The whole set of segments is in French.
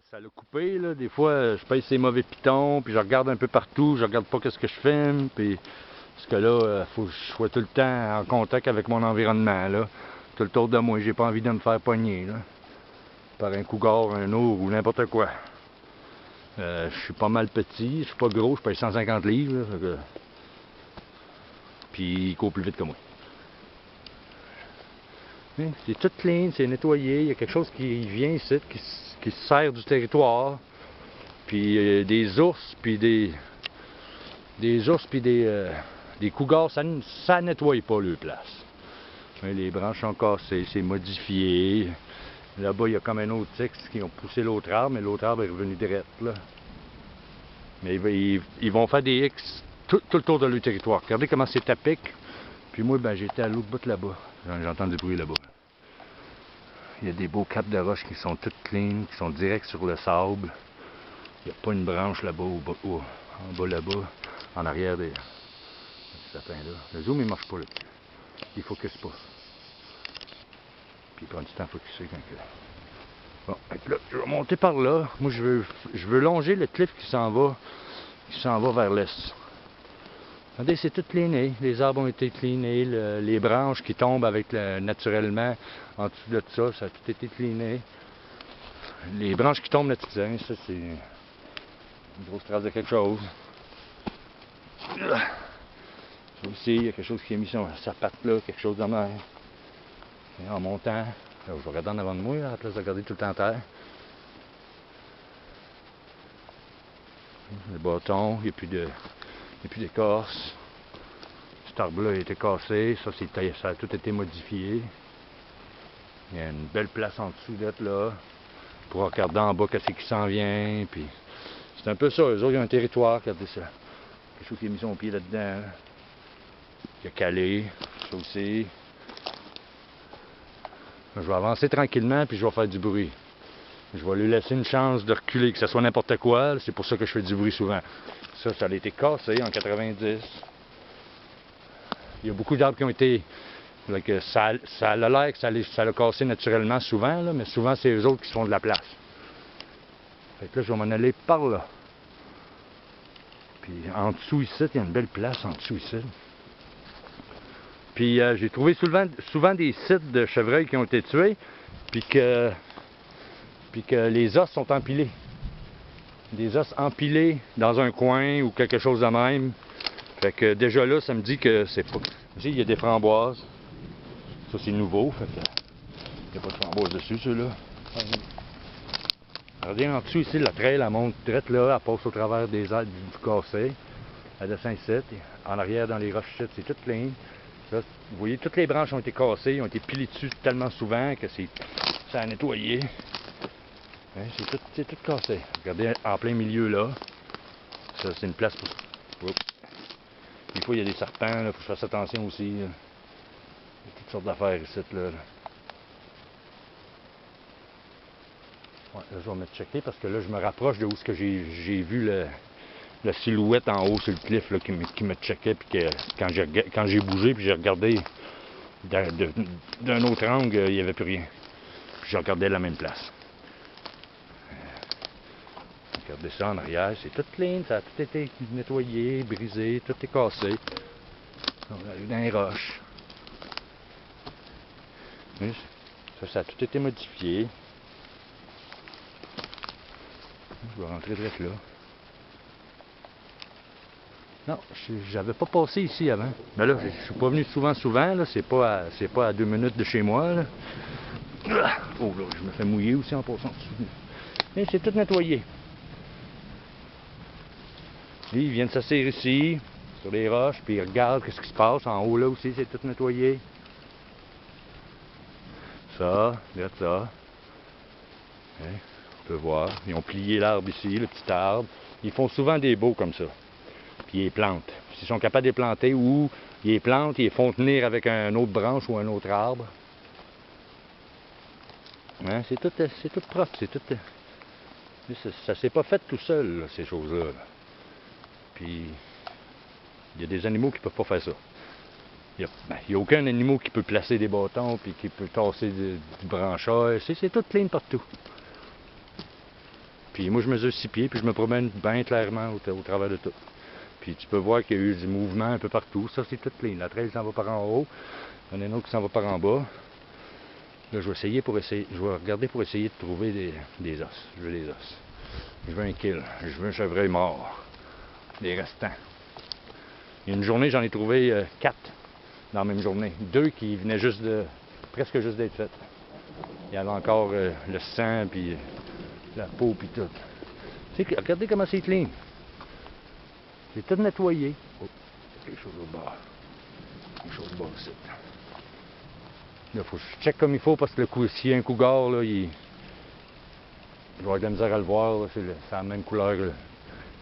Ça l'a coupé, là. Des fois, je pèse ces mauvais pitons, puis je regarde un peu partout, je regarde pas qu'est-ce que je filme, puis parce que là, faut que je sois tout le temps en contact avec mon environnement, là. Tout autour de moi, j'ai pas envie de me faire pogner, là. Par un cougar, un ours ou n'importe quoi. Je suis pas mal petit, je suis pas gros, je pèse 150 livres, là, puis il court plus vite que moi. C'est tout clean, c'est nettoyé, il y a quelque chose qui vient ici, qui se sert du territoire. Puis des ours, puis des cougars, ça nettoie pas leur place. Mais les branches sont cassées, c'est modifié. Là-bas, il y a comme un autre texte qui ont poussé l'autre arbre, mais l'autre arbre est revenu direct, là. Mais ils vont faire des X tout le tour de leur territoire. Regardez comment c'est à pic. Puis moi, ben, j'étais à l'autre bout là-bas. J'entends du bruit là-bas. Il y a des beaux caps de roche qui sont toutes clean, qui sont directs sur le sable. Il n'y a pas une branche là-bas, en bas là-bas, en arrière des sapins-là. Le zoom, il marche pas là. Il focus pas. Puis il prend du temps à focuser quand que... Bon, là, je vais monter par là. Moi, je veux longer le cliff qui s'en va vers l'est. Regardez, c'est tout cleané. Les arbres ont été cleanés. Les branches qui tombent naturellement en dessous de ça, ça a tout été cleané. Les branches qui tombent là-dessus, ça, c'est une grosse trace de quelque chose. Ça aussi, il y a quelque chose qui a mis sa patte là, quelque chose de mer. Et en montant, là, je vais regarder en avant de moi, là, à la place de regarder tout le temps à terre. Le bâton, il n'y a plus d'écorce. Cet arbre-là a été cassé, ça a tout été modifié. Il y a une belle place en dessous d'être là, pour regarder en bas qu'est-ce qui s'en vient. Puis c'est un peu ça, eux autres, ils ont un territoire, regardez ça. Quelque chose qui a mis son pied là-dedans. Il a calé, ça aussi. Je vais avancer tranquillement, puis je vais faire du bruit. Je vais lui laisser une chance de reculer, que ce soit n'importe quoi. C'est pour ça que je fais du bruit souvent. Ça a été cassé en 90. Il y a beaucoup d'arbres qui ont été... Ça a l'air que ça l'a cassé naturellement souvent, là, mais souvent c'est eux autres qui se font de la place. Fait que là, je vais m'en aller par là. Puis en dessous ici, il y a une belle place en dessous ici. Puis j'ai trouvé souvent des sites de chevreuils qui ont été tués, puis que les os sont empilés. Des os empilés dans un coin ou quelque chose de même. Fait que déjà là, ça me dit que c'est pas... Ici, il y a des framboises. Ça, c'est nouveau. Fait que il n'y a pas de framboises dessus, ceux-là. Regardez en dessous ici, la trail, elle monte droite là, elle passe au travers des arbres du cassé. Elle descend ici. En arrière, dans les roches, c'est tout plein. Là, vous voyez, toutes les branches ont été cassées, ont été pilées dessus tellement souvent que ça a nettoyé. Hein, c'est tout cassé. Regardez en plein milieu là. Ça, c'est une place pour... Oups. Des fois, il y a des serpents, il faut que je fasse attention aussi. Là. Il y a toutes sortes d'affaires ici. Là. Ouais, là, je vais me checker parce que là, je me rapproche de où ce que j'ai vu la silhouette en haut sur le cliff là, qui me checkait. Puis que, quand j'ai bougé, puis j'ai regardé d'un autre angle, il n'y avait plus rien. Puis j'ai regardé la même place. Regardez ça en arrière, c'est tout clean, ça a tout été nettoyé, brisé, tout est cassé. On a eu dans les roches. Ça a tout été modifié. Je vais rentrer direct là. Non, j'avais pas passé ici avant. Mais là, je suis pas venu souvent, là. C'est pas à 2 minutes de chez moi, là. Oh là, je me fais mouiller aussi en passant dessus. Mais c'est tout nettoyé. Lui, il vient de s'asseoir ici, sur les roches, puis il regarde ce qui se passe. En haut là aussi, c'est tout nettoyé. Ça, regarde ça. Hein, on peut voir. Ils ont plié l'arbre ici, le petit arbre. Ils font souvent des baux comme ça. Puis ils les plantent. S'ils sont capables de les planter ou ils les plantent, ils les font tenir avec une autre branche ou un autre arbre. Hein, c'est tout propre, c'est tout... Ça s'est pas fait tout seul, là, ces choses-là. Puis, il y a des animaux qui peuvent pas faire ça. Il n'y a aucun animal qui peut placer des bâtons, puis qui peut tasser du branchage. C'est tout clean partout. Puis moi, je mesure 6 pieds, puis je me promène bien clairement au travers de tout. Puis tu peux voir qu'il y a eu du mouvement un peu partout. Ça, c'est tout clean. La trail s'en va par en haut. Il y en a une autre qui s'en va par en bas. Là, je vais regarder pour essayer de trouver des os. Je veux des os. Je veux un kill. Je veux un chevreuil mort. Les restants. Il y a une journée, j'en ai trouvé 4 dans la même journée. 2 qui venaient presque juste d'être faites. Il y avait encore le sang, puis la peau, puis tout. Tu sais, regardez comment c'est clean. C'est tout nettoyé. Oh, quelque chose au bas. Quelque chose au bas aussi. Là, il faut que je check comme il faut parce que s'il y a un cougar, là, je vais avoir de la misère à le voir. C'est la même couleur. Là.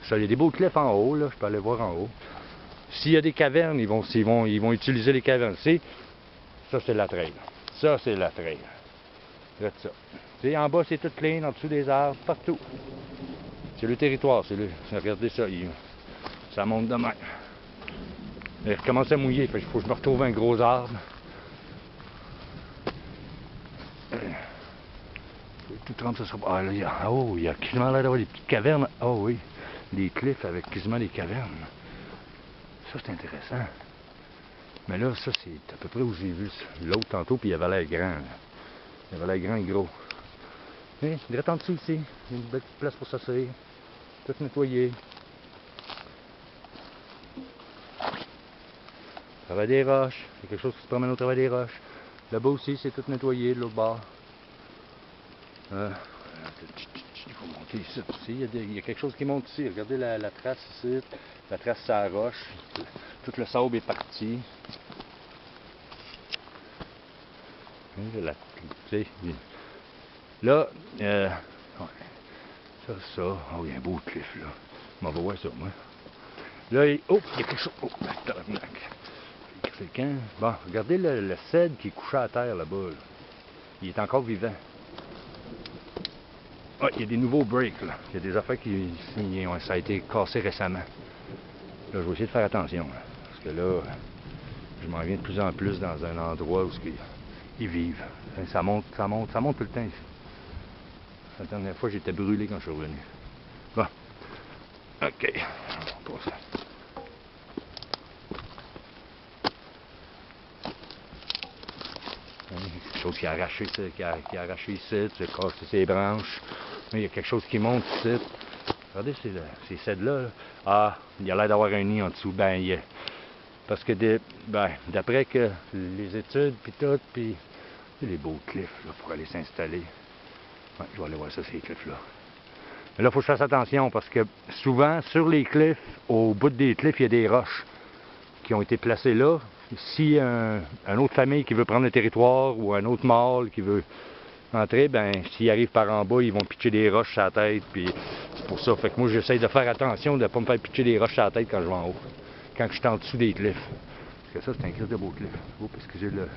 Ça, il y a des beaux cliffs en haut. Là, je peux aller voir en haut. S'il y a des cavernes, ils vont utiliser les cavernes. Ça, c'est la trail. Ça, c'est la trail. Regarde ça. T'sais, en bas, c'est tout clean, en dessous des arbres, partout. C'est le territoire. Regardez ça. Ça monte de même. Il recommence à mouiller. Il faut que je me retrouve un gros arbre. Tout trempe, ça sera. Ah, là, il y a quasiment l'air d'avoir des petites cavernes. Oh oui. Des cliffs avec quasiment des cavernes. Ça, c'est intéressant. Mais là, ça, c'est à peu près où j'ai vu l'autre tantôt, puis il avait l'air grand. Là. Il avait l'air grand et gros. Mais, direct en dessous ici, il y a une belle petite place pour s'asseoir. Tout nettoyé. Travail des roches. Il y a quelque chose qui se promène au travail des roches. Là-bas aussi, c'est tout nettoyé, de l'autre bord. Il faut monter ici aussi. Il y a quelque chose qui monte ici. Regardez la trace ici. La trace sur la roche. Tout le sable est parti. Là, ça. Oh, il y a un beau cliff là. On va voir ça, moi. Là, il y a quelque chose. Oh, tabarnak. C'est quand? Bon, regardez le cèdre qui est couché à terre là-bas. Là. Il est encore vivant. Ah, il y a des nouveaux breaks, là. Il y a des affaires ça a été cassé récemment. Là, je vais essayer de faire attention. Là, parce que là, je m'en viens de plus en plus dans un endroit où ils vivent. Ça monte tout le temps ici. La dernière fois, j'étais brûlé quand je suis revenu. Bon. OK. On passe. Quelque chose qui a arraché, qui a arraché ici, qui a cassé ses branches. Il y a quelque chose qui monte ici. Regardez ces cèdres-là. Ah, il y a l'air d'avoir un nid en dessous. Parce que d'après que les études, puis tout, puis les beaux cliffs là, pour aller s'installer. Ouais, je vais aller voir ça, ces cliffs-là. Mais là, il faut que je fasse attention parce que souvent, sur les cliffs, au bout des cliffs, il y a des roches qui ont été placées là. Si une autre famille qui veut prendre le territoire ou un autre mâle qui veut entrer, s'ils arrivent par en bas, ils vont pitcher des roches sur la tête. Puis c'est pour ça. Fait que moi, j'essaie de faire attention de ne pas me faire pitcher des roches sur la tête quand je vais en haut. Quand je suis en dessous des cliffs. Parce que ça, c'est un cliff de beau cliff. Oups, excusez le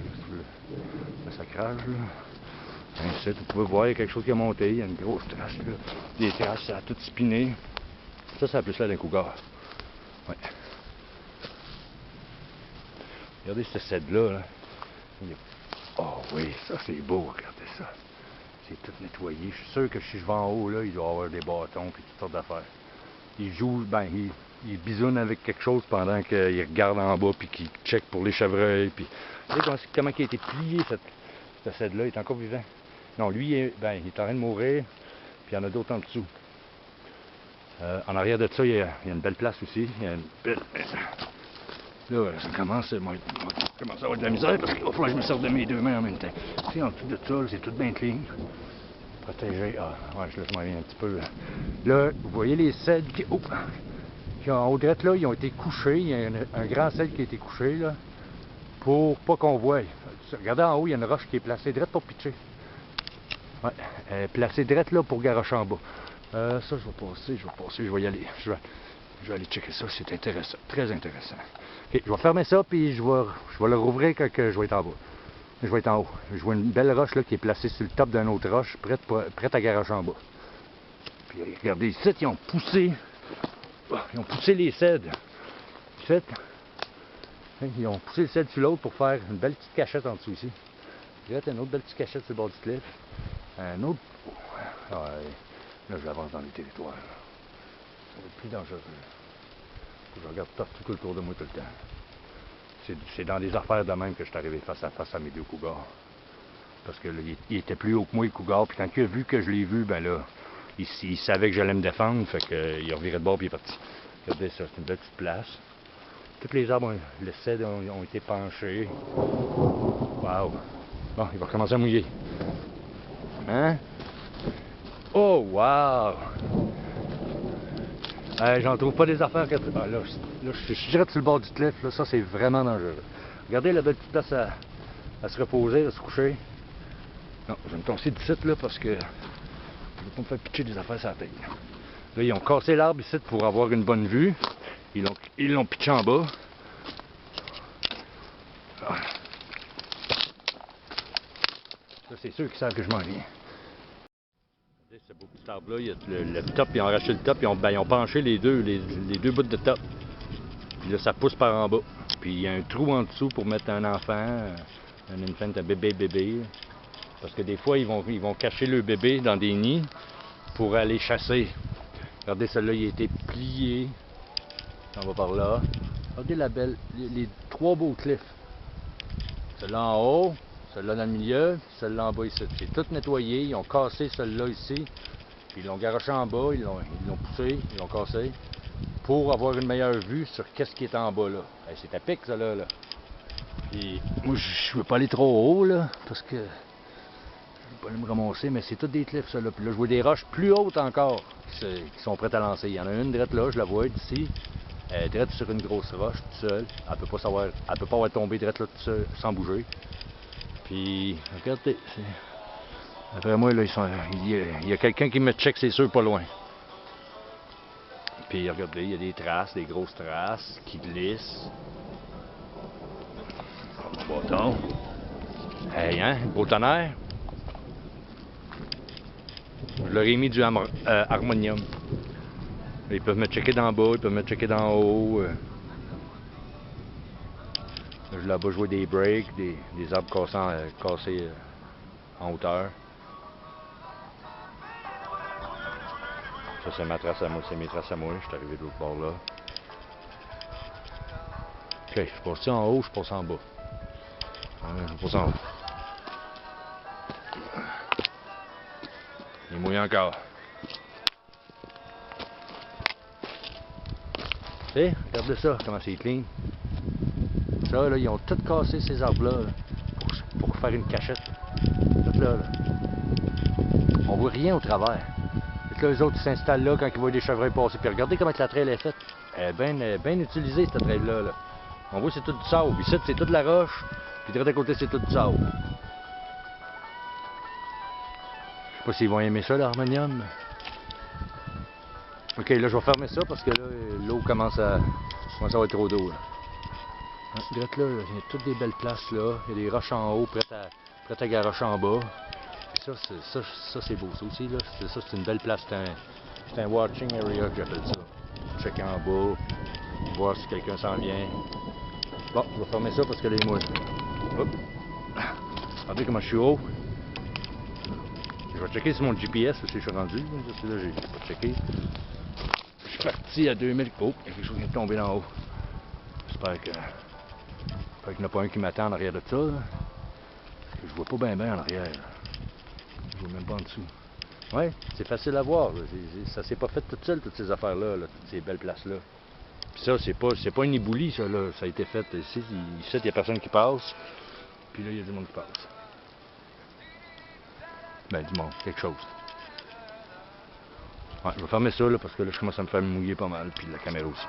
sacrage, là. Ici, vous pouvez voir, il y a quelque chose qui a monté. Il y a une grosse trace, là. Des traces, ça a tout spiné. Ça a plus l'air d'un cougar. Ouais. Regardez ce cèdre-là. Là. Oh oui, ça c'est beau, regardez ça. C'est tout nettoyé. Je suis sûr que si je vais en haut, là, il doit y avoir des bâtons et toutes sortes d'affaires. Il joue, il bisoune avec quelque chose pendant qu'il regarde en bas puis qu'il check pour les chevreuils. Puis, vous savez comment il a été plié, ce cèdre-là, il est encore vivant. Non, lui, il est en train de mourir, puis il y en a d'autres en dessous. En arrière de ça, il y a une belle place aussi. Il y a une belle... Là, ça commence à avoir de la misère parce qu'il va falloir que je me sorte de mes deux mains en même temps. Tu sais, en dessous de ça, c'est tout bien clean. Protégé. Ah, ouais, je laisse m'en un petit peu. Là, vous voyez les cèdres qui en haut droite, là, ils ont été couchés. Il y a un grand cèdre qui a été couché, là, pour pas qu'on voie. Regardez en haut, il y a une roche qui est placée droite pour pitcher. Ouais, elle est placée droite là pour garocher en bas. Ça, je vais passer, je vais y aller. Je vais aller checker ça, c'est intéressant, très intéressant. Okay, je vais fermer ça, puis je vais le rouvrir quand je vais être en bas. Je vais être en haut. Je vois une belle roche là, qui est placée sur le top d'une autre roche, prête à garocher en bas. Puis regardez ici, ils ont poussé les cèdres. Ils ont poussé le cèdre sur l'autre pour faire une belle petite cachette en dessous ici. Il y a une autre belle petite cachette sur le bord du cliff. Un autre... Là, j'avance dans les territoires. Là. Ça va être plus dangereux. Faut que je regarde partout tout autour de moi tout le temps. C'est dans des affaires de même que je suis arrivé face à mes deux cougars. Parce que là, il était plus haut que moi, le cougar. Puis quand il a vu que je l'ai vu, ben là, il savait que j'allais me défendre. Fait qu'il a reviré de bord et il est parti. Regardez ça, c'est une belle petite place. Tous les arbres, le cèdre ont été penchés. Waouh! Bon, il va recommencer à mouiller. Hein? Oh, wow! J'en trouve pas des affaires que... Ah, là, je suis direct sur le bord du cliff. Là, ça, c'est vraiment dangereux. Regardez la belle petite place à se reposer, à se coucher. Non, je vais me tasser du site là parce que je ne veux pas me faire pitcher des affaires sur la tête. Là, ils ont cassé l'arbre ici pour avoir une bonne vue. Ils l'ont pitché en bas. Ah. Là, c'est ceux qui savent que je m'en viens. Ce beau petit arbre-là, il y a le top, ils ont arraché le top, ils ont penché les deux bouts de top. Puis là, ça pousse par en bas. Puis il y a un trou en dessous pour mettre un enfant, un infant, un bébé. Parce que des fois, ils vont cacher le bébé dans des nids pour aller chasser. Regardez, celui-là, il a été plié. On va par là. Regardez la belle, les trois beaux cliffs. Celui-là en haut, celui-là dans le milieu, celui-là en bas ici. C'est tout nettoyé. Ils ont cassé celui-là ici. Puis ils l'ont garoché en bas, ils l'ont poussé, ils l'ont cassé. Pour avoir une meilleure vue sur qu'est-ce qui est en bas là. Hey, c'est à pic ça là. Puis moi je veux pas aller trop haut là, parce que je veux pas aller me ramasser, mais c'est tous des cliffs ça là. Puis là je vois des roches plus hautes encore qui sont prêtes à lancer. Il y en a une drette là, je la vois d'ici. Elle est drette sur une grosse roche toute seule. Elle peut pas avoir tombé drette là toute seule, sans bouger. Puis regardez, après moi là, il y a quelqu'un qui me check, c'est sûr, pas loin. Puis regardez, il y a des traces, des grosses traces qui glissent. Mon bâton. Hey, hein, beau tonnerre. Je leur ai mis du harmonium. Ils peuvent me checker d'en bas, ils peuvent me checker d'en haut. Là-bas, je vois des breaks, des arbres cassés en hauteur. Ça, c'est ma trace à moi, c'est mes traces à moi. Je suis arrivé de l'autre bord là. Ok, je passe en haut, je passe en bas. Je passe en haut. Il est mouillé encore. Tu sais, regardez ça, comment c'est clean. Ça, là, ils ont tout cassé ces arbres-là pour faire une cachette. Tout là. On voit rien au travers. Et là, eux autres, ils s'installent là quand ils voient des chevreuils passer. Puis regardez comment la traîne est faite. Elle est bien utilisée, cette traîne-là. Là. On voit, c'est tout du sable. Ici, c'est toute la roche. Puis de l'autre côté, c'est tout du sable. Je sais pas s'ils vont aimer ça, l'harmonium. Ok, là, je vais fermer ça parce que là, l'eau commence à avoir trop d'eau. Direct là, il y a toutes des belles places là. Il y a des roches en haut, prêtes à garocher en bas. Puis ça c'est beau. Ça aussi, là, c'est une belle place. C'est un watching area que j'appelle ça. Checker en bas, voir si quelqu'un s'en vient. Bon, je vais fermer ça parce que là, il mouille. Hop. Regardez comment je suis haut. Je vais checker sur mon GPS si je suis rendu. Là, j'ai pas checké. Je suis parti à 2000. Oh, il y a quelque chose qui est tombé en haut. J'espère qu'il n'y en a pas un qui m'attend en arrière de ça. Là. Parce que je vois pas bien en arrière. Je vois même pas en dessous. Ouais, c'est facile à voir. Ça s'est pas fait tout seul, toutes ces affaires-là, toutes ces belles places-là. Puis ça, c'est pas une éboulis, ça, là. Ça a été fait ici. Ici, il n'y a personne qui passe. Puis là, il y a du monde qui passe. Ben, du monde, quelque chose. Ouais, je vais fermer ça, là, parce que là, je commence à me faire mouiller pas mal. Puis la caméra aussi.